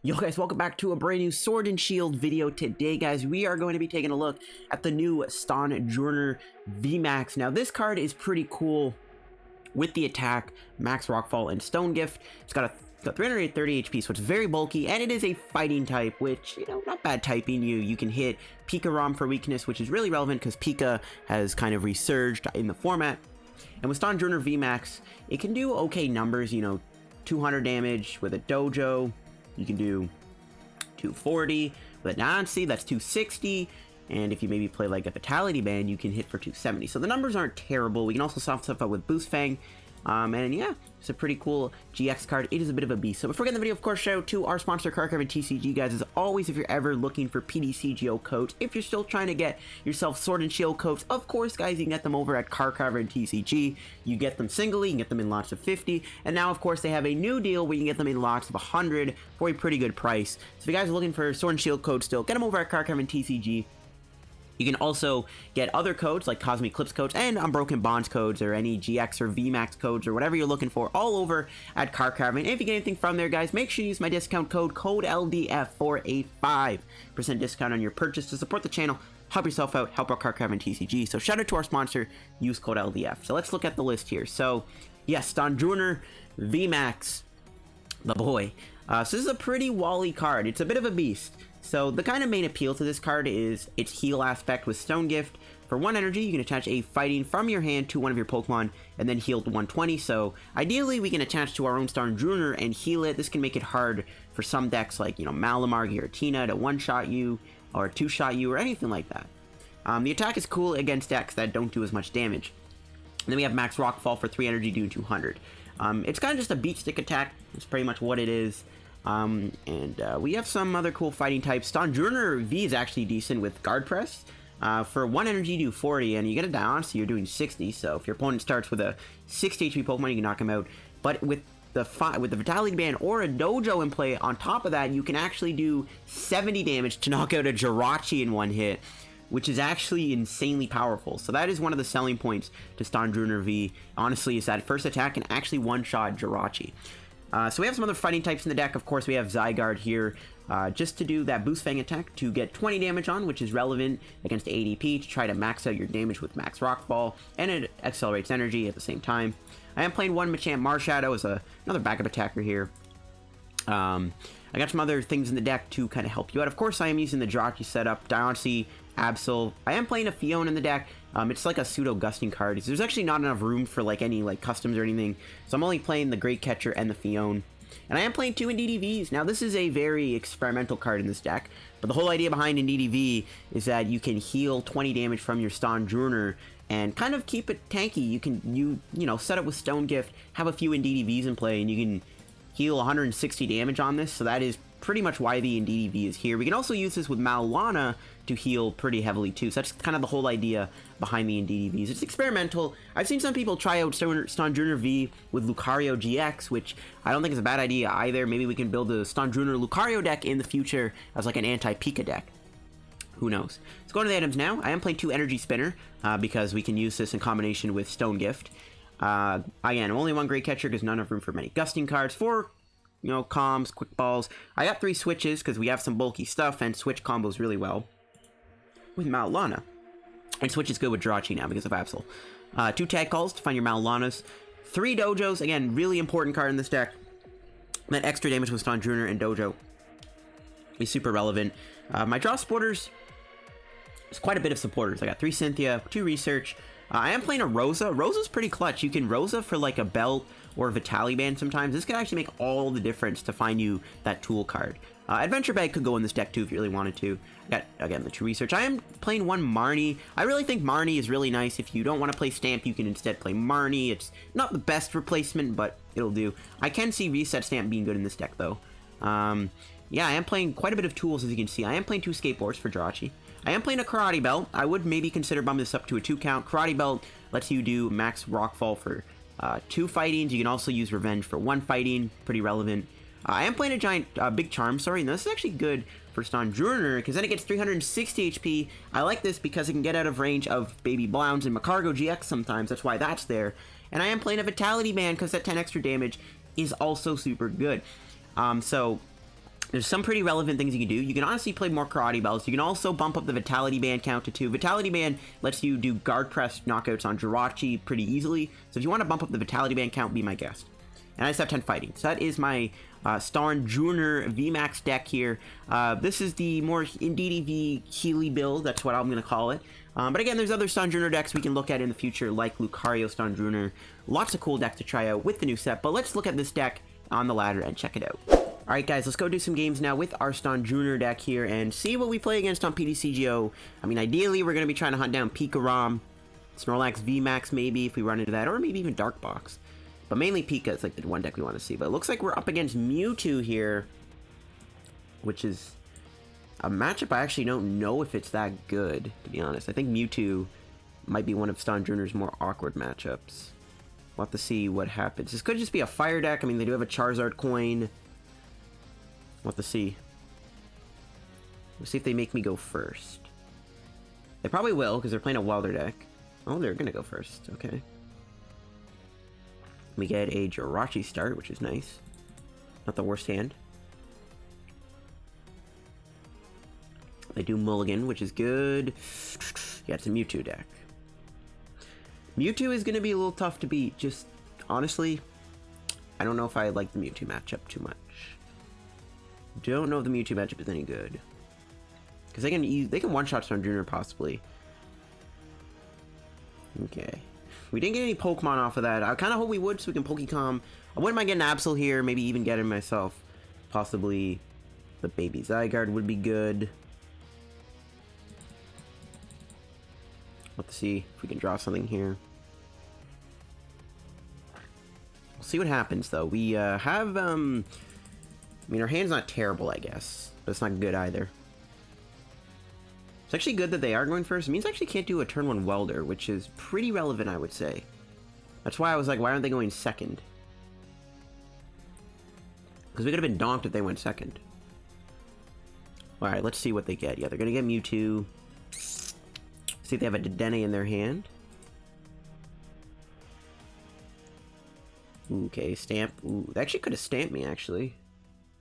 Yo guys, welcome back to a brand new Sword and Shield video. Today guys, we are going to be taking a look at the new Stonjourner VMAX. Now this card is pretty cool with the attack, max rockfall, and stone gift. It's got 330 HP, so it's very bulky, and it is a fighting type, which, you know, not bad typing. You can hit Pika-Rom for weakness, which is really relevant because Pika has kind of resurged in the format. And with Stonjourner VMAX, it can do okay numbers, you know, 200 damage with a Dojo. You can do 240 with a Diancie, that's 260. And if you maybe play like a Vitality Band, you can hit for 270. So the numbers aren't terrible. We can also soft stuff up with Boost Fang. And yeah, it's a pretty cool GX card. It is a bit of a beast. So before we get in the video, of course, shout out to our sponsor, Karate TCG, guys. As always, if you're ever looking for PTCGO codes, if you're still trying to get yourself Sword and Shield codes, of course, guys, you can get them over at Karate and TCG. You get them singly, you can get them in lots of 50. And now, of course, they have a new deal where you can get them in lots of 100 for a pretty good price. So if you guys are looking for Sword and Shield codes still, get them over at Karate and TCG. You can also get other codes like Cosmic Eclipse codes and Unbroken Bonds codes or any GX or VMAX codes or whatever you're looking for all over at Card Caravan. And if you get anything from there, guys, make sure you use my discount code LDF for a 5% discount on your purchase to support the channel. Help yourself out, help out Card Caravan TCG. So shout out to our sponsor, use code LDF. So let's look at the list here. So yes, Stonjourner VMAX, the boy. So this is a pretty wally card. It's a bit of a beast. So the kind of main appeal to this card is its heal aspect with Stone Gift. For 1 energy, you can attach a fighting from your hand to one of your Pokemon and then heal to 120. So ideally, we can attach to our own Stonjourner and heal it. This can make it hard for some decks like, you know, Malamar, Giratina to one-shot you or two-shot you or anything like that. The attack is cool against decks that don't do as much damage. And then we have Max Rockfall for 3 energy doing 200. It's kind of just a beat stick attack. That's pretty much what it is. We have some other cool fighting types. Stonjourner V is actually decent with Guard Press. For 1 energy, do 40, and you get a Diancie, you're doing 60. So if your opponent starts with a 60 HP Pokemon, you can knock him out. But with the Vitality Band or a Dojo in play, on top of that, you can actually do 70 damage to knock out a Jirachi in one hit, which is actually insanely powerful. So that is one of the selling points to Stonjourner V, honestly, is that first attack can actually one-shot Jirachi. So we have some other fighting types in the deck. Of course, we have Zygarde here, just to do that Boost Fang attack to get 20 damage on, which is relevant against ADP to try to max out your damage with Max Rockfall, and it accelerates energy at the same time. I am playing one Machamp Marshadow as another backup attacker here. I got some other things in the deck to kind of help you out. Of course, I am using the Jirachi setup, Diancie, Absol. I am playing a Phione in the deck. It's like a pseudo gusting card. There's actually not enough room for like any like customs or anything, so I'm only playing the Great Catcher and the Phione. And I am playing 2 Indeedee Vs. Now this is a very experimental card in this deck, but the whole idea behind Indeedee V is that you can heal 20 damage from your Stonjourner and kind of keep it tanky. You can you know, set it with Stone Gift, have a few Indeedee Vs in play, and you can heal 160 damage on this. So that is pretty much why the Indeedee V is here. We can also use this with Mallow Lana to heal pretty heavily too. So that's kind of the whole idea behind the Indeedee Vs. It's experimental. I've seen some people try out Stonjourner V with Lucario GX, which I don't think is a bad idea either. Maybe we can build a Stonjourner Lucario deck in the future as like an anti-Pika deck. Who knows? Let's go to the items now. I am playing 2 Energy Spinner because we can use this in combination with Stone Gift. Again, only 1 Great Catcher because none of room for many gusting cards. 4, you know, comms, quick balls. I got 3 switches because we have some bulky stuff and switch combos really well with Mallow Lana. And switch is good with Jirachi now because of Absol. 2 tag calls to find your Mallow Lanas. 3 Dojos, again, really important card in this deck. That extra damage with Stonjourner and Dojo is super relevant. My draw supporters, there's quite a bit of supporters. I got 3 Cynthia, 2 Research. I am playing a Rosa. Rosa's pretty clutch. You can Rosa for like a belt or a Vitality Band sometimes. This can actually make all the difference to find you that tool card. Adventure Bag could go in this deck too if you really wanted to. I got, again, the 2 Research. I am playing 1 Marnie. I really think Marnie is really nice. If you don't want to play Stamp, you can instead play Marnie. It's not the best replacement, but it'll do. I can see Reset Stamp being good in this deck though. Yeah, I am playing quite a bit of tools, as you can see. I am playing 2 Skateboards for Jirachi. I am playing a Karate Belt. I would maybe consider bumping this up to a 2 count. Karate Belt lets you do max Rockfall for 2 fightings. You can also use Revenge for 1 fighting. Pretty relevant. I am playing a giant Big Charm, sorry. Now, this is actually good for Stonjourner because then it gets 360 HP. I like this because it can get out of range of Baby Blounds and Macargo GX sometimes. That's why that's there. And I am playing a Vitality Band because that 10 extra damage is also super good. So there's some pretty relevant things you can do. You can honestly play more Karate Belts. You can also bump up the Vitality Band count to 2. Vitality Band lets you do guard press knockouts on Jirachi pretty easily. So if you want to bump up the Vitality Band count, be my guest. And I just have 10 fighting. So that is my Stonjourner VMAX deck here. This is the more Indeedee V Healy build. That's what I'm going to call it. But again, there's other Stonjourner decks we can look at in the future, like Lucario Stonjourner. Lots of cool decks to try out with the new set. But let's look at this deck on the ladder and check it out. Alright guys, let's go do some games now with our Stonjourner deck here and see what we play against on PTCGO. I mean, ideally, we're going to be trying to hunt down Pika-Rom, Snorlax VMAX maybe, if we run into that, or maybe even Dark Box. But mainly Pika is like the one deck we want to see. But it looks like we're up against Mewtwo here, which is a matchup I actually don't know if it's that good, to be honest. I think Mewtwo might be one of Stonjourner's more awkward matchups. We'll have to see what happens. This could just be a fire deck. I mean, they do have a Charizard coin. We'll have to see. We'll see if they make me go first. They probably will, because they're playing a Welder deck. Oh, they're going to go first. Okay. We get a Jirachi start, which is nice. Not the worst hand. They do Mulligan, which is good. Yeah, it's a Mewtwo deck. Mewtwo is going to be a little tough to beat. Just, honestly, I don't know if I like the Mewtwo matchup too much. Don't know if the Mewtwo matchup is any good. Because they can one-shot Stonjourner possibly. Okay. We didn't get any Pokemon off of that. I kind of hope we would so we can Pokecom. I wouldn't mind getting Absol here, maybe even get him myself. Possibly the baby Zygarde would be good. Let's see if we can draw something here. We'll see what happens though. We have I mean, our hand's not terrible, I guess, but it's not good either. It's actually good that they are going first. It means I actually can't do a turn 1 Welder, which is pretty relevant, I would say. That's why I was like, why aren't they going second? Because we could have been donked if they went second. Alright, let's see what they get. Yeah, they're going to get Mewtwo. See if they have a Dedenne in their hand. Okay, Stamp. Ooh, they actually could have stamped me, actually.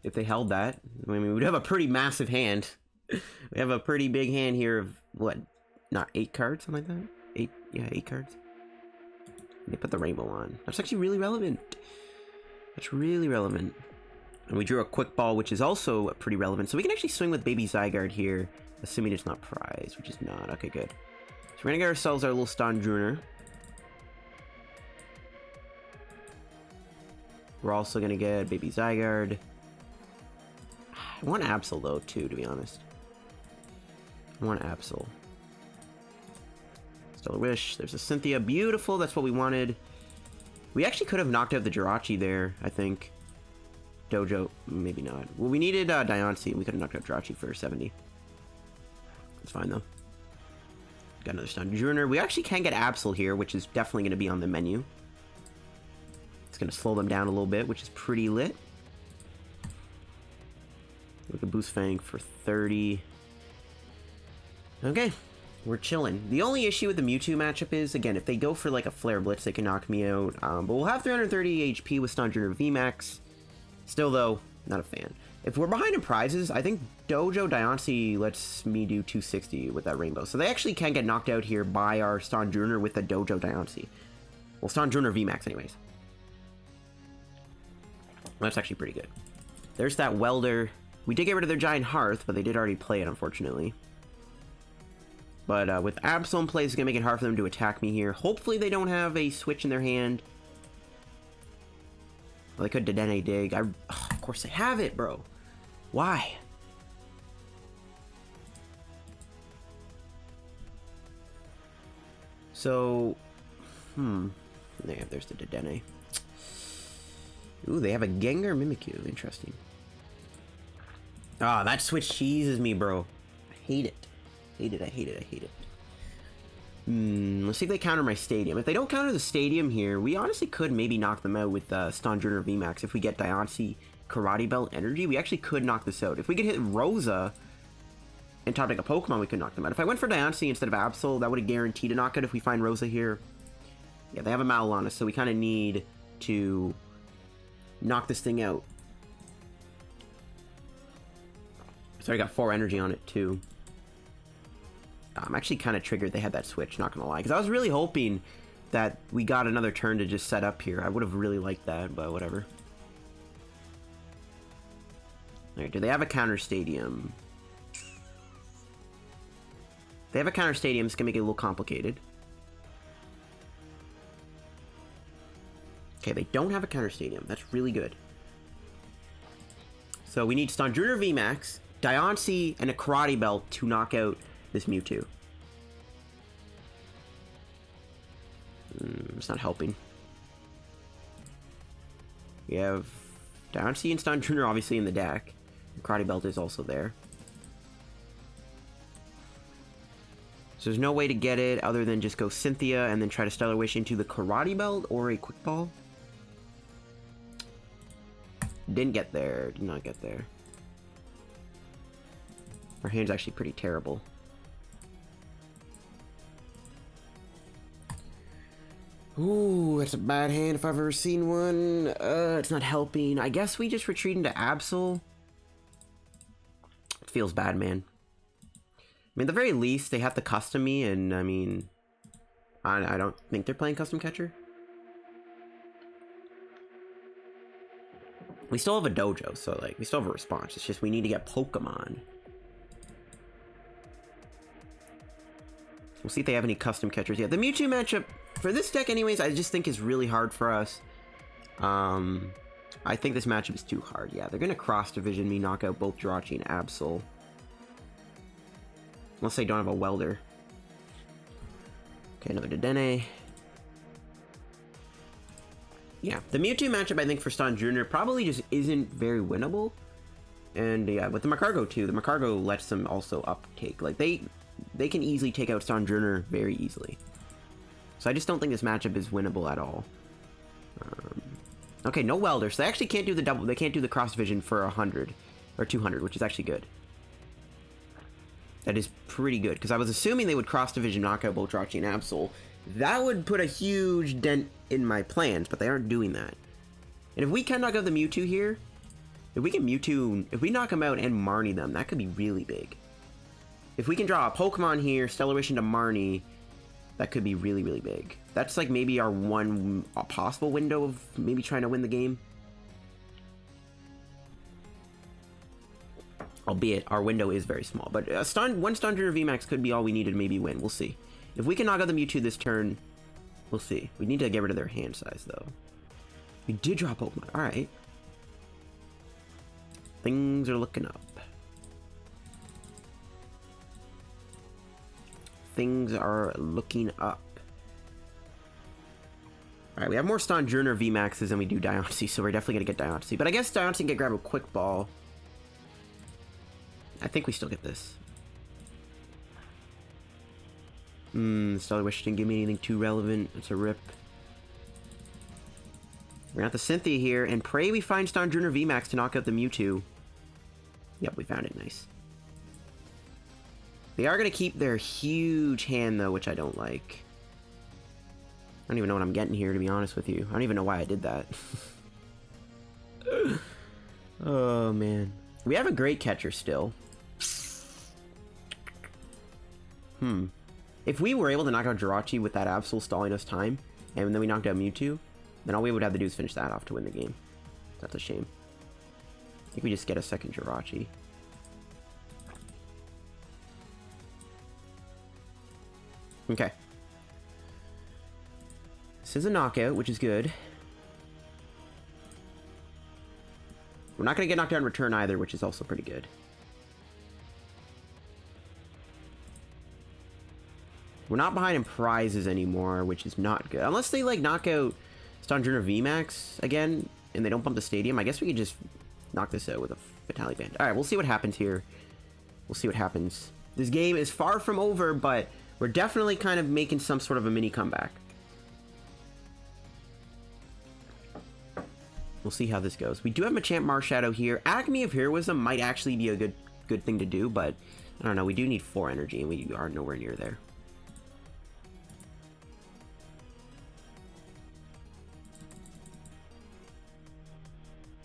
If they held that. I mean, we'd have a pretty massive hand. We have a pretty big hand here of, what, not 8 cards? Something like that? 8, yeah, 8 cards. They put the rainbow on. That's actually really relevant. That's really relevant. And we drew a quick ball, which is also pretty relevant. So we can actually swing with baby Zygarde here, assuming it's not prize, which is not. Okay, good. So we're going to get ourselves our little Stonjourner. We're also going to get baby Zygarde. I want Absol, though, too, to be honest. I want Absol. Stellar Wish. There's a Cynthia. Beautiful. That's what we wanted. We actually could have knocked out the Jirachi there, I think. Dojo. Maybe not. Well, we needed Diancie. We could have knocked out Jirachi for 70. It's fine, though. Got another Stonjourner. We actually can get Absol here, which is definitely going to be on the menu. It's going to slow them down a little bit, which is pretty lit. We can boost Fang for 30. Okay, we're chilling. The only issue with the Mewtwo matchup is, again, if they go for like a Flare Blitz, they can knock me out. But we'll have 330 HP with Stonjourner VMAX. Still, though, not a fan. If we're behind in prizes, I think Dojo Diancie lets me do 260 with that rainbow. So they actually can get knocked out here by our Stonjourner with the Dojo Diancie. Well, Stonjourner VMAX anyways. That's actually pretty good. There's that Welder. We did get rid of their Giant Hearth, but they did already play it, unfortunately. But with Absol in place, it's going to make it hard for them to attack me here. Hopefully they don't have a Switch in their hand. Well, they could Dedenne Dig. Of course they have it, bro. Why? So, there's the Dedenne. Ooh, they have a Gengar Mimikyu. Interesting. Ah, that Switch cheeses me, bro. I hate it. I hate it. Let's see if they counter my Stadium. If they don't counter the Stadium here, we honestly could maybe knock them out with Stonjourner VMAX. If we get Diancie Karate Belt Energy, we actually could knock this out. If we could hit Rosa and top deck a Pokemon, we could knock them out. If I went for Diancie instead of Absol, that would have guaranteed a knockout if we find Rosa here. Yeah, they have a Mallow Lana, so we kind of need to knock this thing out. So I got 4 energy on it too. I'm actually kind of triggered they had that switch, not gonna lie, because I was really hoping that we got another turn to just set up here. I would have really liked that, but whatever. Alright, do they have a counter stadium? They have a counter stadium, it's gonna make it a little complicated. Okay, they don't have a counter stadium. That's really good. So we need Stonjourner VMAX, Diancie, and a Karate Belt to knock out this Mewtwo. It's not helping. We have Diancie and Stonjourner obviously in the deck. The Karate Belt is also there. So there's no way to get it other than just go Cynthia and then try to Stellar Wish into the Karate Belt or a Quick Ball. Didn't get there. Did not get there. Our hand's actually pretty terrible. Ooh, that's a bad hand if I've ever seen one. It's not helping. I guess we just retreat into Absol. It feels bad, man. I mean, at the very least, they have to custom me, and I mean, I don't think they're playing custom catcher. We still have a Dojo, so like, we still have a response. It's just we need to get Pokemon. We'll see if they have any custom catchers yet. The Mewtwo matchup, for this deck anyways, I just think is really hard for us. I think this matchup is too hard. Yeah, they're going to cross-division me, knock out both Jirachi and Absol. Unless they don't have a welder. Okay, another Dedenne. Yeah, the Mewtwo matchup, I think, for Stonjourner probably just isn't very winnable. And yeah, with the Macargo too, the Macargo lets them also uptake. Like, they can easily take out Stonjourner very easily. So I just don't think this matchup is winnable at all. Okay, no welder, so they actually can't do the double. They can't do the cross division for 100 or 200, which is actually good. That is pretty good, because I was assuming they would cross division knock out both Jirachi and Absol. That would put a huge dent in my plans, but they aren't doing that. And if we can knock out the Mewtwo here, if we can Mewtwo, if we knock them out and Marnie them, that could be really big. If we can draw a Pokemon here, Stellar Wish into Marnie, that could be really, really big. That's like maybe our one possible window of maybe trying to win the game. Albeit, our window is very small. But one Stonjourner VMAX could be all we need to maybe win. We'll see. If we can knock out the Mewtwo this turn, we'll see. We need to get rid of their hand size, though. We did draw Pokemon. Alright. Things are looking up. Things are looking up. Alright, we have more Stonjourner VMAXs than we do Diancie, so we're definitely going to get Diancie. But I guess Diancie can grab a Quick Ball. I think we still get this. Stellar Wish didn't give me anything too relevant. It's a rip. We're gonna have the Cynthia here, and pray we find Stonjourner VMAX to knock out the Mewtwo. Yep, we found it. Nice. They are gonna keep their huge hand, though, which I don't like. I don't even know what I'm getting here, to be honest with you. I don't even know why I did that. Oh, man. We have a Great Catcher still. If we were able to knock out Jirachi with that Absol stalling us time, and then we knocked out Mewtwo, then all we would have to do is finish that off to win the game. That's a shame. I think we just get a second Jirachi. Okay. This is a knockout, which is good. We're not going to get knocked out in return either, which is also pretty good. We're not behind in prizes anymore, which is not good. Unless they, like, knock out Stonjourner VMAX again, and they don't bump the stadium, I guess we could just knock this out with a Vitality Band. Alright, we'll see what happens here. We'll see what happens. This game is far from over, but we're definitely kind of making some sort of a mini comeback. We'll see how this goes. We do have Machamp Marshadow here. Acme of Heroism might actually be a good thing to do, but I don't know. We do need 4 energy, and we are nowhere near there.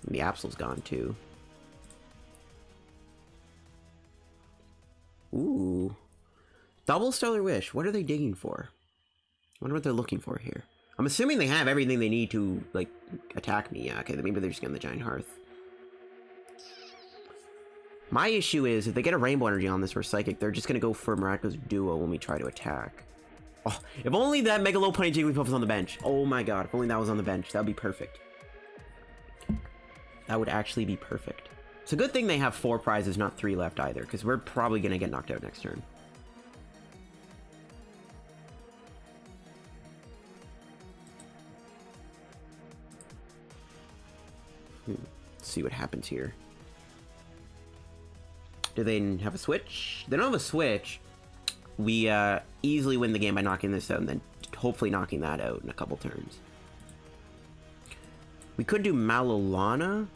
And the Absol's gone too. Double Stellar Wish. What are they digging for? I wonder what they're looking for here. I'm assuming they have everything they need to, like, attack me. Yeah, okay, maybe they're just getting the Giant Hearth. My issue is, if they get a Rainbow Energy on this or Psychic, they're just going to go for Miraculous Duo when we try to attack. Oh, if only that Mega Lopunny Jigglypuff was on the bench. Oh my god, if only that was on the bench. That would be perfect. That would actually be perfect. It's a good thing they have 4 prizes, not 3 left either, because we're probably going to get knocked out next turn. Let's see what happens here. Do they have a switch? They don't have a switch. We easily win the game by knocking this out and then hopefully knocking that out in a couple turns. We could do Mallow Lana.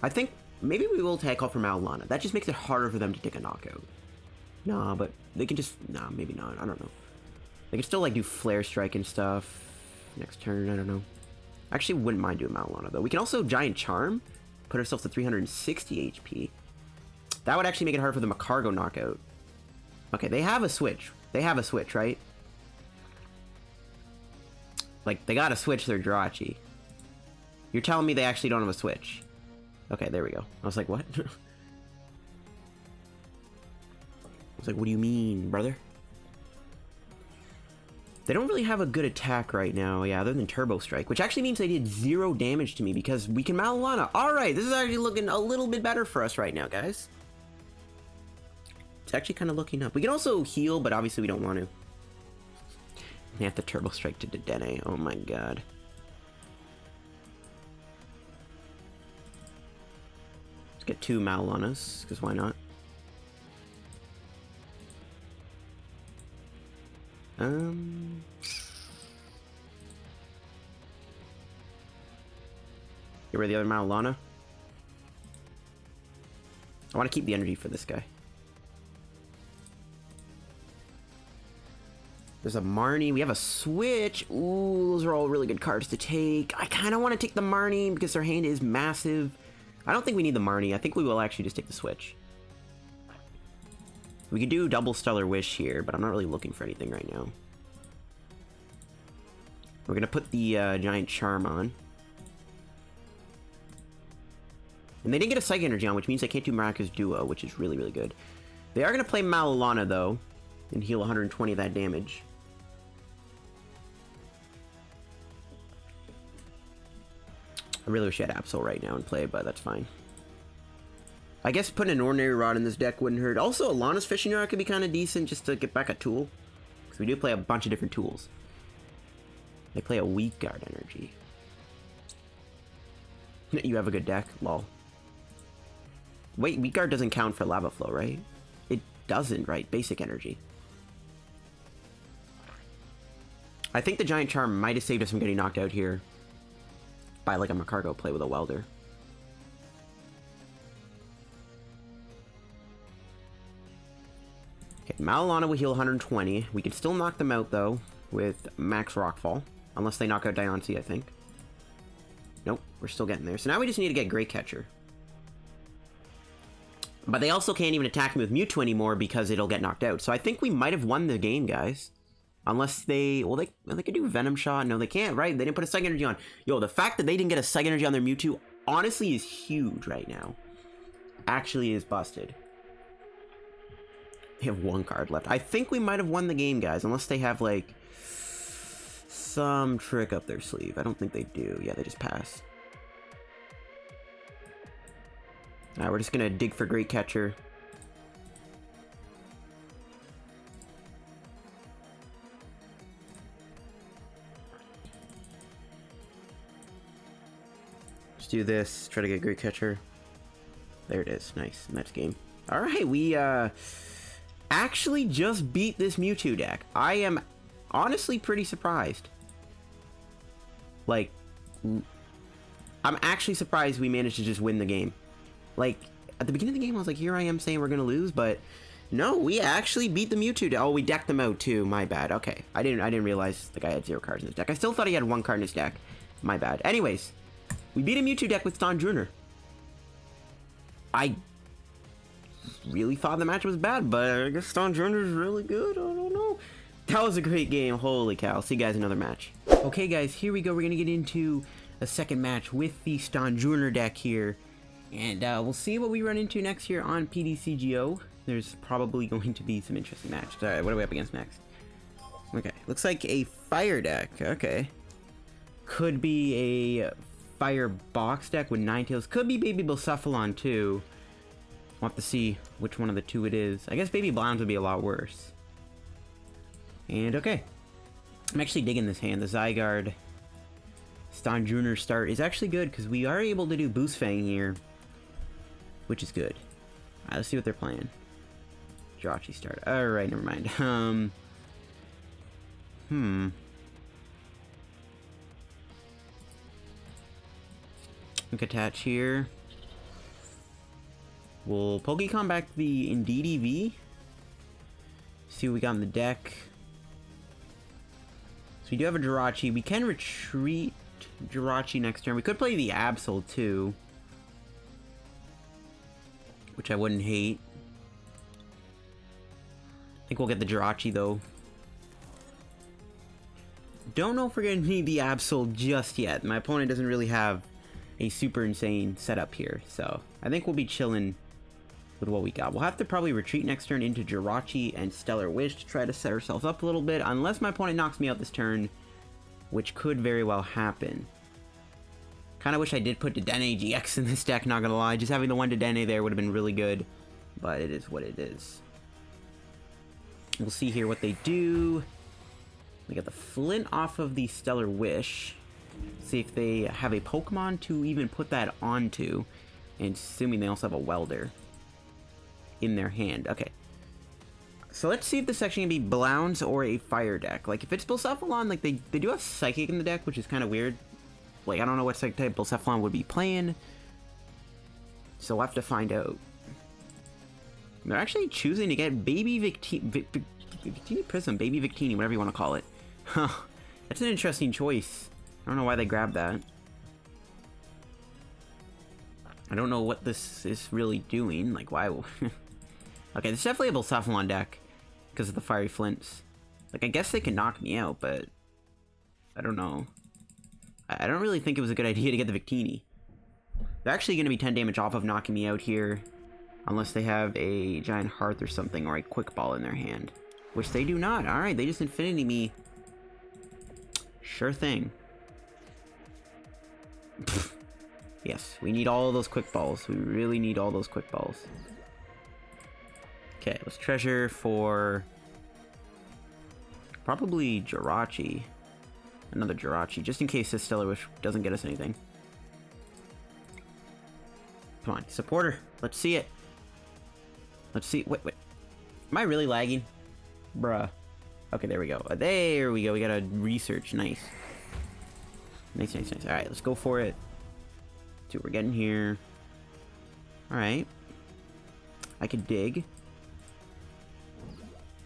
I think maybe we will Tag Call for Mallow Lana. That just makes it harder for them to take a knockout. Nah, but they can just... Nah, maybe not. I don't know. They can still, like, do Flare Strike and stuff. Next turn, I don't know. Actually, wouldn't mind doing Mallow Lana, though. We can also Giant Charm. Put ourselves to 360 HP. That would actually make it hard for them a Cargo knockout. Okay, they have a switch. They have a switch, right? Like, they gotta switch their Jirachi. You're telling me they actually don't have a switch. Okay, there we go. I was like, what? I was like, what do you mean, brother? They don't really have a good attack right now, yeah, other than Turbo Strike, which actually means they did 0 damage to me because we can Mallow Lana. Alright, this is actually looking a little bit better for us right now, guys. It's actually kind of looking up. We can also heal, but obviously we don't want to. We have to Turbo Strike to Dedenne. Oh my god. Let's get 2 Mallow Lanas, because why not? Get rid of the other Mallow Lana. I want to keep the energy for this guy. There's a Marnie. We have a Switch. Ooh, those are all really good cards to take. I kind of want to take the Marnie because their hand is massive. I don't think we need the Marnie. I think we will actually just take the Switch. We could do Double Stellar Wish here, but I'm not really looking for anything right now. We're going to put the Giant Charm on. And they didn't get a Psychic Energy on, which means they can't do Miraculous Duo, which is really, really good. They are going to play Mallow Lana, though, and heal 120 of that damage. I really wish I had Absol right now and play, but that's fine. I guess putting an Ordinary Rod in this deck wouldn't hurt. Also, Lana's Fishing Rod could be kind of decent just to get back a tool. Because we do play a bunch of different tools. They play a Weak Guard Energy. You have a good deck? Lol. Wait, Weak Guard doesn't count for Lava Flow, right? It doesn't, right? Basic Energy. I think the Giant Charm might have saved us from getting knocked out here. By like a Macargo play with a Welder. Okay, Mallow Lana will heal 120. We can still knock them out, though, with Max Rockfall. Unless they knock out Diancie, I think. Nope, we're still getting there. So now we just need to get Great Catcher. But they also can't even attack me with Mewtwo anymore because it'll get knocked out. So I think we might have won the game, guys. Unless they... Well, they could do Venom Shot. No, they can't, right? They didn't put a Psychic Energy on. Yo, the fact that they didn't get a Psychic Energy on their Mewtwo, honestly, is huge right now. Actually is busted. They have 1 card left. I think we might have won the game, guys. Unless they have, like, some trick up their sleeve. I don't think they do. Yeah, they just pass. Alright, we're just gonna dig for Great Catcher. Let's do this. Try to get Great Catcher. There it is. Nice. Next game. Alright, we, actually just beat this Mewtwo deck. I am honestly pretty surprised. Like, I'm actually surprised we managed to just win the game. Like, at the beginning of the game, I was like, here I am saying we're gonna lose, but no, we actually beat the Mewtwo deck. Oh, we decked them out too. My bad. Okay, I didn't realize the guy had 0 cards in his deck. I still thought he had 1 card in his deck. My bad. Anyways, we beat a Mewtwo deck with Stonjourner. really thought the match was bad, but I guess Stonjourner is really good. I don't know. That was a great game. Holy cow. See you guys in another match. Okay, guys, here we go. We're going to get into a second match with the Stonjourner deck here. And we'll see what we run into next here on PTCGO. There's probably going to be some interesting matches. Alright, what are we up against next? Okay, looks like a fire deck. Okay. Could be a fire box deck with Ninetales. Could be Baby Blacephalon too. We'll have to see which one of the two it is. I guess Baby Blondes would be a lot worse. And okay. I'm actually digging this hand. The Zygarde Stonjourner start is actually good because we are able to do Boost Fang here, which is good. Alright, let's see what they're playing. Jirachi start. Alright, never mind. Quick attach here. We'll Pokemon back the Indeedee V. See what we got in the deck. So we do have a Jirachi. We can retreat Jirachi next turn. We could play the Absol too, which I wouldn't hate. I think we'll get the Jirachi though. Don't know if we're gonna need the Absol just yet. My opponent doesn't really have a super insane setup here, so I think we'll be chilling with what we got. We'll have to probably retreat next turn into Jirachi and Stellar Wish to try to set ourselves up a little bit, unless my opponent knocks me out this turn, which could very well happen. Kind of wish I did put Dedenne GX in this deck, not gonna lie. Just having the one Dedenne there would have been really good, but it is what it is. We'll see here what they do. We got the Flint off of the Stellar Wish. See if they have a Pokemon to even put that onto, and assuming they also have a Welder in their hand. Okay. So let's see if this section can be Blounds or a fire deck. Like, if it's Blacephalon, like, they do have Psychic in the deck, which is kind of weird. Like, I don't know what type Blacephalon would be playing, so we'll have to find out. They're actually choosing to get Baby Victini Prism, Baby Victini, whatever you want to call it. Huh. That's an interesting choice. I don't know why they grabbed that. I don't know what this is really doing. Like, why? Okay, this is definitely a Blacephalon deck because of the Fiery Flints. Like, I guess they can knock me out, but I don't know. I don't really think it was a good idea to get the Victini. They're actually going to be 10 damage off of knocking me out here, unless they have a Giant Hearth or something, or a Quick Ball in their hand. Which they do not. Alright, they just Infinity me. Sure thing. Yes, we need all of those Quick Balls. We really need all those Quick Balls. Okay, let's treasure for probably Jirachi. Another Jirachi, just in case this Stellar Wish doesn't get us anything. Come on, supporter. Let's see it. Let's see. Wait. Am I really lagging? Bruh. Okay, there we go. There we go. We got a research. Nice. Nice. Alright, let's go for it. See what we're getting here. Alright. I can dig.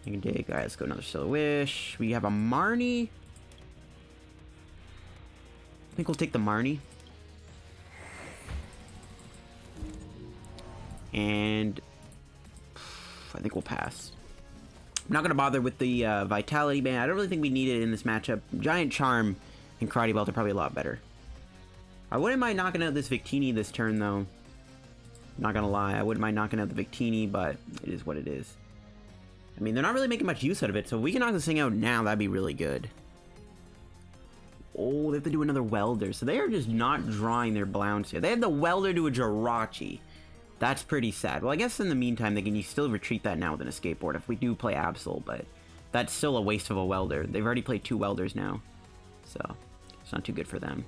Alright, let's go another Stellar Wish. We have a Marnie. I think we'll take the Marnie. And I think we'll pass. I'm not going to bother with the Vitality Band. I don't really think we need it in this matchup. Giant Charm and Karate Belt are probably a lot better. I wouldn't mind knocking out this Victini this turn, though. Not going to lie. I wouldn't mind knocking out the Victini, but it is what it is. I mean, they're not really making much use out of it, so if we can knock this thing out now, that'd be really good. Oh, they have to do another Welder. So they are just not drawing their Blounds here. They have the Welder to a Jirachi. That's pretty sad. Well, I guess in the meantime, they can still retreat that now with an Escape Board if we do play Absol, but that's still a waste of a Welder. They've already played 2 Welders now, so it's not too good for them.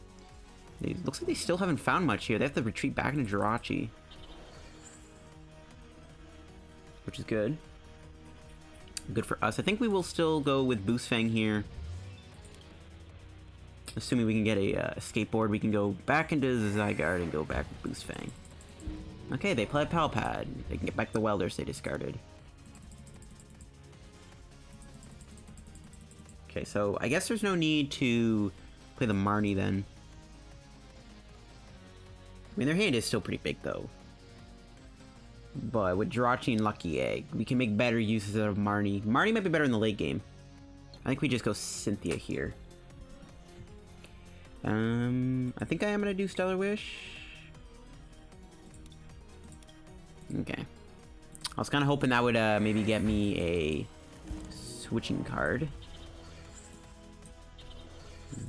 It looks like they still haven't found much here. They have to retreat back into Jirachi, which is good. Good for us. I think we will still go with Boost Fang here. Assuming we can get a Escape Board, we can go back into the Zygarde and go back with Boost Fang. Okay, they play Palpad. They can get back the Welders they discarded. Okay, so I guess there's no need to play the Marnie then. I mean, their hand is still pretty big, though. But with Jirachi and Lucky Egg, we can make better uses of Marnie. Marnie might be better in the late game. I think we just go Cynthia here. I think I am gonna do Stellar Wish. Okay. I was kind of hoping that would maybe get me a switching card.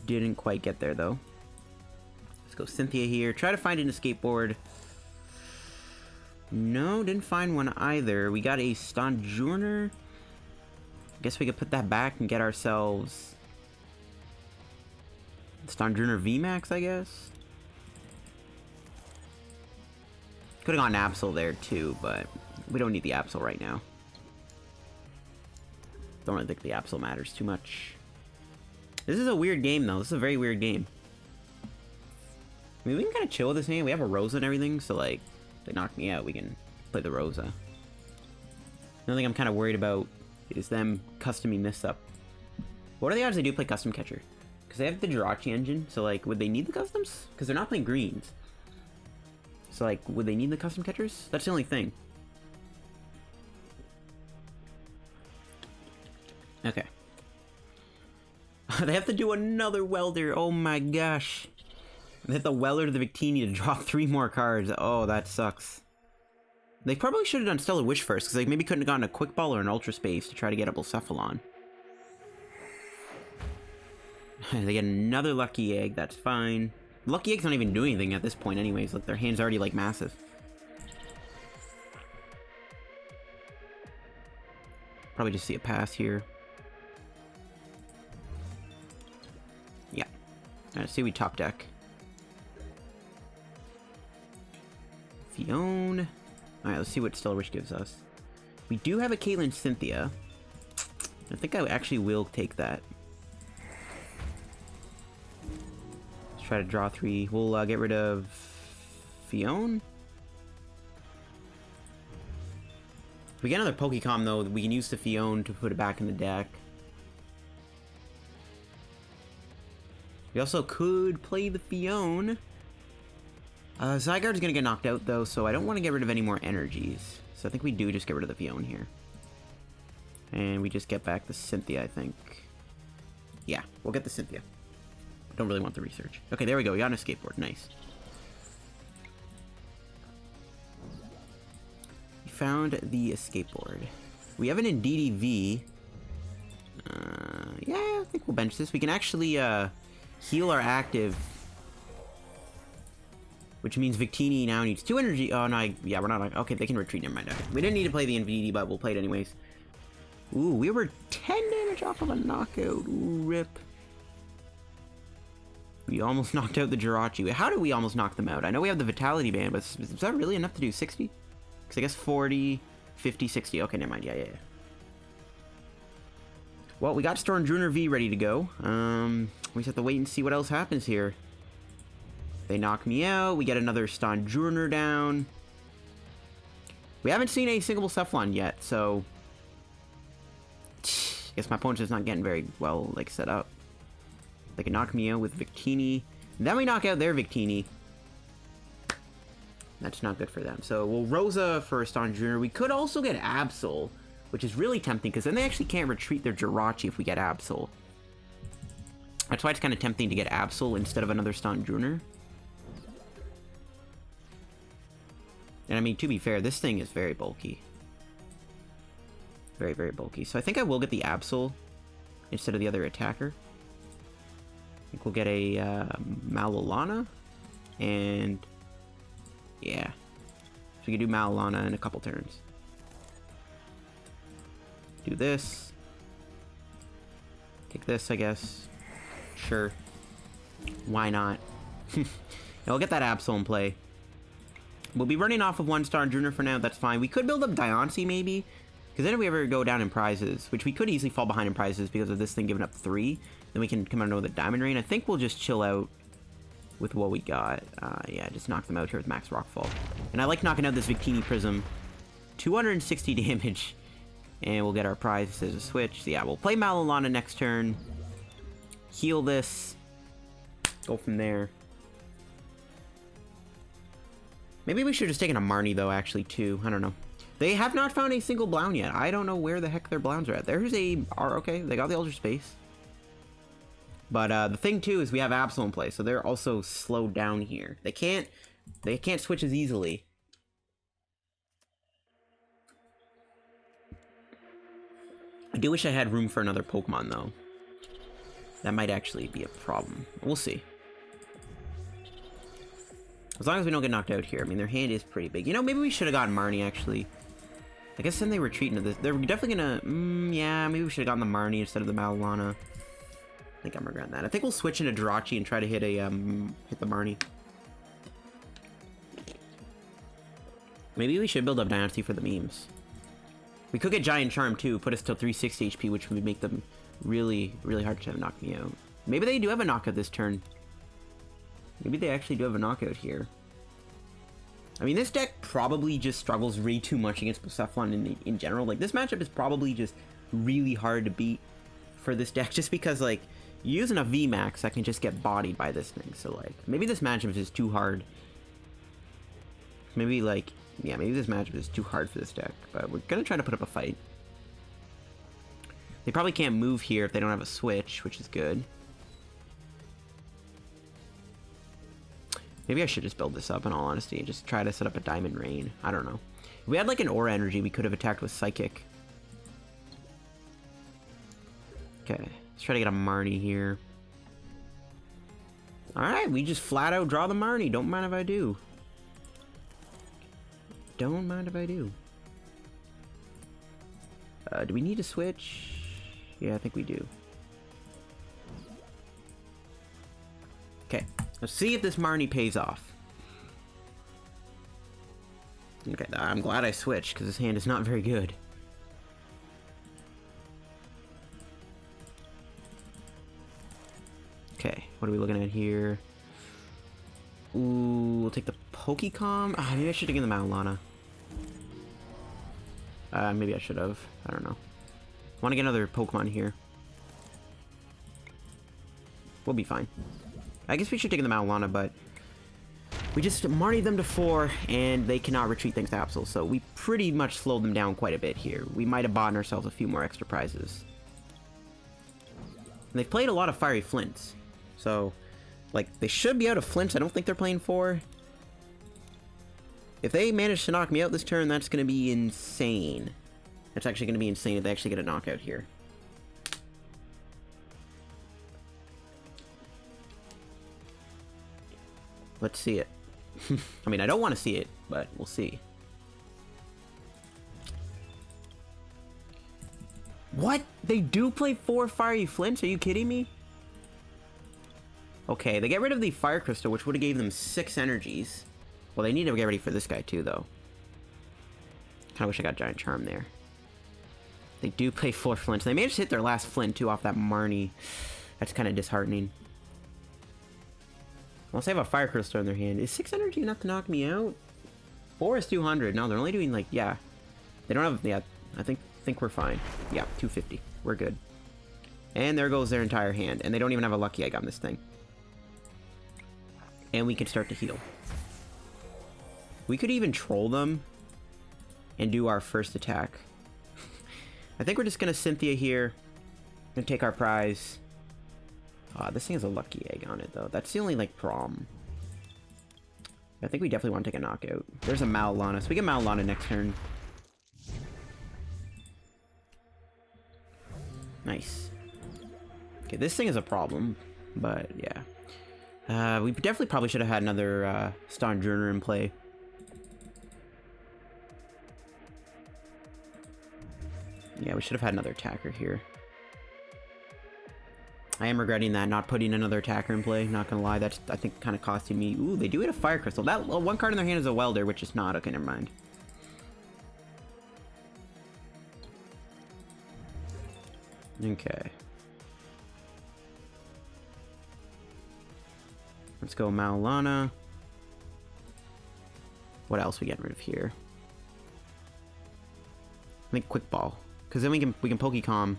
Didn't quite get there though. Let's go Cynthia here. Try to find an escape board. No, didn't find one either. We got a Stonjourner. Guess we could put that back and get ourselves Stonjourner VMAX, I guess. Could have gone Absol there too, but we don't need the Absol right now. Don't really think the Absol matters too much. This is a weird game though. This is a very weird game. I mean, we can kind of chill with this game. We have a Rosa and everything, so like, if they knock me out, we can play the Rosa. The only thing I'm kind of worried about is them customing this up. What are the odds they do play Custom Catcher? Because they have the Jirachi engine, so like, would they need the customs? Because they're not playing greens. So like, would they need the custom catchers? That's the only thing. Okay. They have to do another welder. Oh my gosh. They hit the welder to the Victini to draw 3 more cards. Oh, that sucks. They probably should have done Stellar Wish first, because they maybe couldn't have gotten a Quick Ball or an Ultra Space to try to get a Blacephalon. They get another Lucky Egg. That's fine. Lucky Egg's not even doing anything at this point anyways. Like, their hand's already, like, massive. Probably just see a pass here. Yeah. Alright, let's see we top deck. Phione. Alright, let's see what Stellar Wish gives us. We do have a Caitlin Cynthia. I think I actually will take that. Try to draw 3. We'll get rid of Phione. If we get another Pokecom though, we can use the Phione to put it back in the deck. We also could play the Phione. Zygarde's gonna get knocked out though, so I don't want to get rid of any more energies. So I think we do just get rid of the Phione here. And we just get back the Cynthia, I think. Yeah, we'll get the Cynthia. Don't really want the research. Okay, there we go. We got an escape board. Nice. We found the escape board. We have an Indeedee V. Yeah, I think we'll bench this. We can actually heal our active, which means Victini now needs 2 energy. Oh no, yeah, we're not. Okay, they can retreat. Never mind. Okay. We didn't need to play the Indeedee, but we'll play it anyways. Ooh, we were 10 damage off of a knockout. Ooh, rip. We almost knocked out the Jirachi. How did we almost knock them out? I know we have the Vitality Band, but is that really enough to do 60? Because I guess 40, 50, 60. Okay, never mind. Yeah. Well, we got Stonjourner V ready to go. We just have to wait and see what else happens here. They knock me out. We get another Stonjourner down. We haven't seen a single Blacephalon yet, so I guess my opponent's just not getting very well, like, set up. They can knock me out with Victini. Then we knock out their Victini. That's not good for them. So we'll Rosa for Stonjourner. We could also get Absol, which is really tempting, because then they actually can't retreat their Jirachi if we get Absol. That's why it's kind of tempting to get Absol instead of another Stonjourner. And I mean, to be fair, this thing is very bulky. Very, very bulky. So I think I will get the Absol instead of the other attacker. I think we'll get a Mallow Lana. And yeah. So we can do Mallow Lana in a couple turns. Do this. Take this, I guess. Sure. Why not? I'll get that Absol in play. We'll be running off of 1 Stonjourner for now. That's fine. We could build up Diancie maybe. Because then if we ever go down in prizes, which we could easily fall behind in prizes because of this thing giving up 3, then we can come out with a Diamond Rain. I think we'll just chill out with what we got. Yeah, just knock them out here with Max Rockfall. And I like knocking out this Victini Prism. 260 damage. And we'll get our prize as a switch. So yeah, we'll play Mallow Lana next turn. Heal this. Go from there. Maybe we should have just taken a Marnie, though, actually, too. I don't know. They have not found a single Blown yet. I don't know where the heck their Blowns are at. There's a... Okay, they got the Ultra Space. But the thing, too, is we have Absol in play, so they're also slowed down here. They can't switch as easily. I do wish I had room for another Pokemon, though. That might actually be a problem. We'll see. As long as we don't get knocked out here. I mean, their hand is pretty big. You know, maybe we should have gotten Marnie, actually. I guess then they retreat into this. They're definitely gonna... yeah, maybe we should have gotten the Marnie instead of the Mallow Lana. I think I'm regretting that. I think we'll switch into Jirachi and try to hit a, hit the Marnie. Maybe we should build up Diancie for the memes. We could get Giant Charm, too. Put us till 360 HP, which would make them really, really hard to knock me out. Maybe they do have a knockout this turn. Maybe they actually do have a knockout here. I mean, this deck probably just struggles way too much against Blacephalon in general. Like, this matchup is probably just really hard to beat for this deck, just because, like, using a VMAX, I can just get bodied by this thing. So, like, maybe this matchup is just too hard. Maybe, like, yeah, maybe this matchup is too hard for this deck. But we're gonna try to put up a fight. They probably can't move here if they don't have a switch, which is good. Maybe I should just build this up, in all honesty, and just try to set up a Diamond Rain. I don't know. If we had, like, an Aura Energy, we could have attacked with Psychic. Okay, let's try to get a Marnie here. Alright, we just flat out draw the Marnie. Don't mind if I do. Don't mind if I do. Do we need to switch? Yeah, I think we do. Okay, let's see if this Marnie pays off. Okay, I'm glad I switched, because his hand is not very good. Okay, what are we looking at here? Ooh, we'll take the Pokémon. Ah, maybe I should have taken the Mallow Lana. Maybe I should have. I don't know. Want to get another Pokemon here. We'll be fine. I guess we should take the Mallow Lana, but we just Marnied them to 4, and they cannot retreat thanks to Absol, so we pretty much slowed them down quite a bit here. We might have bought ourselves a few more extra prizes. And they've played a lot of Fiery Flints, so, like, they should be out of Flints. I don't think they're playing 4. If they manage to knock me out this turn, that's going to be insane. That's actually going to be insane if they actually get a knockout here. Let's see it. I mean, I don't want to see it, but we'll see. What? They do play 4 Fiery Flints? Are you kidding me? Okay, they get rid of the Fire Crystal, which would have gave them 6 energies. Well, they need to get ready for this guy, too, though. Kinda wish I got Giant Charm there. They do play 4 Flints. They managed to hit their last Flint, too, off that Marnie. That's kind of disheartening. Unless they have a Fire Crystal in their hand. Is 6 energy enough to knock me out? 4 is 200. No, they're only doing, like, yeah. They don't have, yeah, I think we're fine. Yeah, 250. We're good. And there goes their entire hand. And they don't even have a Lucky Egg on this thing. And we can start to heal. We could even troll them and do our first attack. I think we're just going to Cynthia here and take our prize. This thing has a Lucky Egg on it, though. That's the only, like, problem. I think we definitely want to take a knockout. There's a Mallow Lana, so we get Mallow Lana next turn. Nice. Okay, this thing is a problem, but yeah. We definitely probably should have had another Stonjourner in play. Yeah, we should have had another attacker here. I am regretting that, not putting another attacker in play. Not gonna lie, that's, I think, kind of costing me. Ooh, they do hit a Fire Crystal. That one card in their hand is a Welder, which is not. Okay, never mind. Okay. Let's go Mallow Lana. What else we getting rid of here? I think Quick Ball, because then we can Pokécom.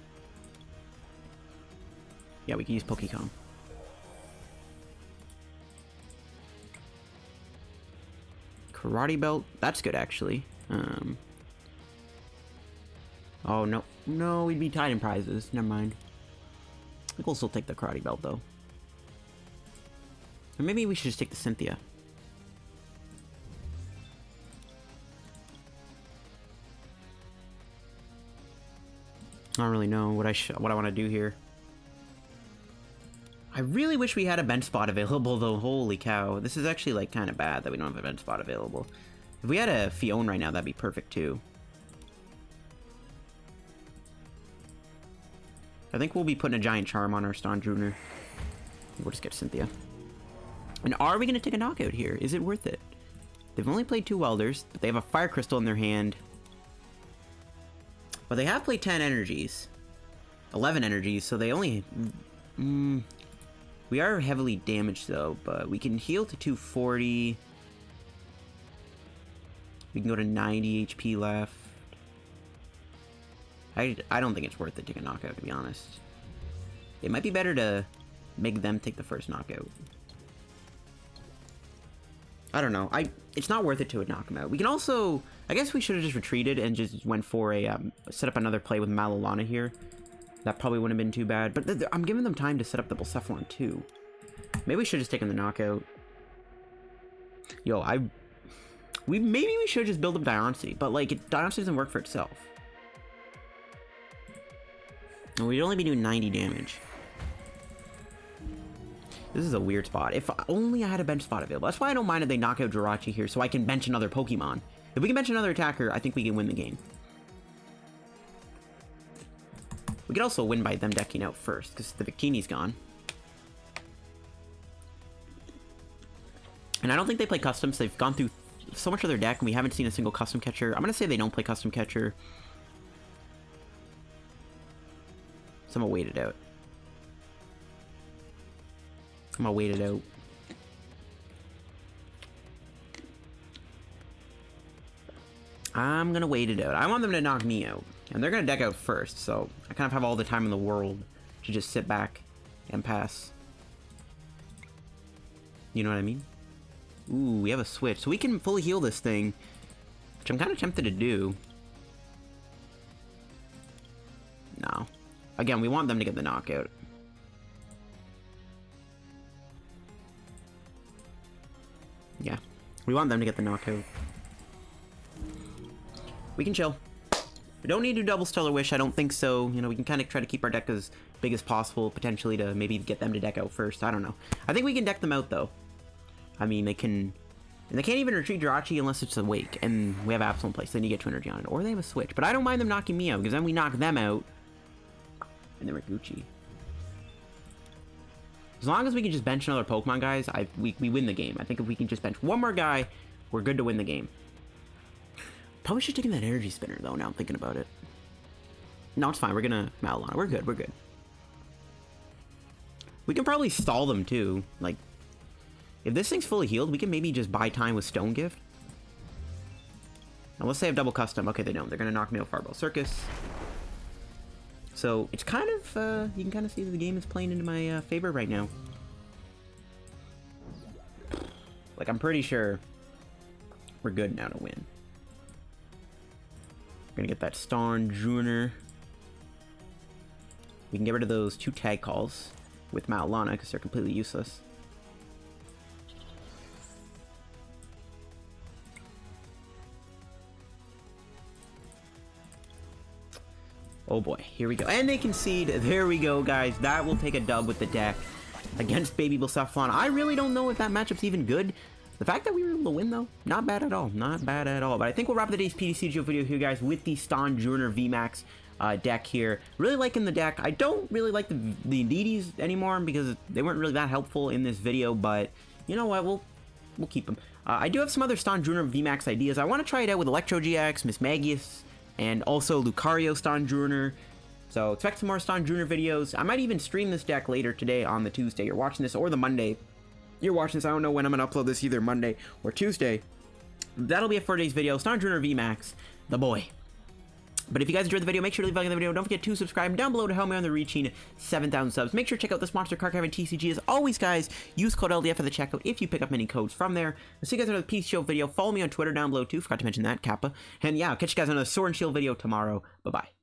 Yeah, we can use Karate Belt. That's good, actually. Oh, no. No, we'd be tied in prizes. Never mind. I think we'll still take the Karate Belt, though. Or maybe we should just take the Cynthia. I don't really know what I want to do here. I really wish we had a bench spot available, though. Holy cow. This is actually, like, kind of bad that we don't have a bench spot available. If we had a Phione right now, that'd be perfect, too. I think we'll be putting a Giant Charm on our Stonjourner. We'll just get Cynthia. And are we going to take a knockout here? Is it worth it? They've only played 2 Welders, but they have a Fire Crystal in their hand. But they have played 10 energies. 11 energies, so they only... we are heavily damaged, though, but we can heal to 240. We can go to 90 HP left. I don't think it's worth it to take a knockout, to be honest. It might be better to make them take the first knockout. I don't know. It's not worth it to knock them out. We can also... I guess we should have just retreated and just went for a... set up another play with Mallow Lana here. That probably wouldn't have been too bad. But I'm giving them time to set up the Blacephalon too. Maybe we should just taken the knockout. Yo, maybe we should just build up Diancie. But, like, Diancie doesn't work for itself. And we'd only be doing 90 damage. This is a weird spot. If only I had a bench spot available. That's why I don't mind if they knock out Jirachi here, so I can bench another Pokemon. If we can bench another attacker, I think we can win the game. We could also win by them decking out first, because the Victini's gone. And I don't think they play customs. They've gone through so much of their deck, and we haven't seen a single custom catcher. I'm going to say they don't play custom catcher. So I'm going to wait it out. I'm gonna wait it out. I'm gonna wait it out. I want them to knock me out. And they're gonna deck out first, so I kind of have all the time in the world to just sit back and pass. You know what I mean? Ooh, we have a switch. So we can fully heal this thing, which I'm kind of tempted to do. No. Again, we want them to get the knockout. Yeah, we want them to get the knockout. We can chill. We don't need to do double Stellar Wish, I don't think so. You know, we can kind of try to keep our deck as big as possible, potentially to maybe get them to deck out first. I don't know. I think we can deck them out, though. I mean, they can... And they can't even retreat Jirachi unless it's Awake, and we have Absol in place, then you get 2 energy on it. Or they have a Switch. But I don't mind them knocking me out, because then we knock them out. And then we're Gucci. As long as we can just bench another Pokemon, guys, we win the game. I think if we can just bench one more guy, we're good to win the game. Probably should have taken that Energy Spinner, though, now I'm thinking about it. No, it's fine. We're gonna Mallow Lana. We're good. We're good. We can probably stall them, too. Like, if this thing's fully healed, we can maybe just buy time with Stone Gift. Unless they have double custom. Okay, they don't. They're gonna knock me out Fireball Circus. So, it's kind of, you can kind of see that the game is playing into my favor right now. Like, I'm pretty sure we're good now to win. We're gonna get that Stonjourner. We can get rid of those 2 tag calls with Mallow Lana because they're completely useless. Oh boy, here we go. And they concede. There we go, guys. That will take a dub with the deck against Baby Blacephalon. I really don't know if that matchup's even good. The fact that we were able to win, though, not bad at all. Not bad at all. But I think we'll wrap today's PTCGO video here, guys, with the Stonjourner VMAX deck here. Really liking the deck. I don't really like the Indeedees anymore because they weren't really that helpful in this video. But you know what? We'll keep them. I do have some other Stonjourner VMAX ideas. I want to try it out with Electro GX, Miss Magius, and also Lucario Stonjourner. So expect some more Stonjourner videos. I might even stream this deck later today on the Tuesday you're watching this, or the Monday you're watching this. I don't know when I'm going to upload this, either Monday or Tuesday. That'll be it for today's video. Stonjourner VMAX, the boy. But if you guys enjoyed the video, make sure to leave a like on the video. Don't forget to subscribe down below to help me on the reaching 7,000 subs. Make sure to check out this monster card cavern TCG. As always, guys, use code LDF at the checkout if you pick up any codes from there. I'll see you guys in another PTCGO video. Follow me on Twitter down below too. Forgot to mention that, Kappa. And yeah, I'll catch you guys on another Sword and Shield video tomorrow. Bye-bye.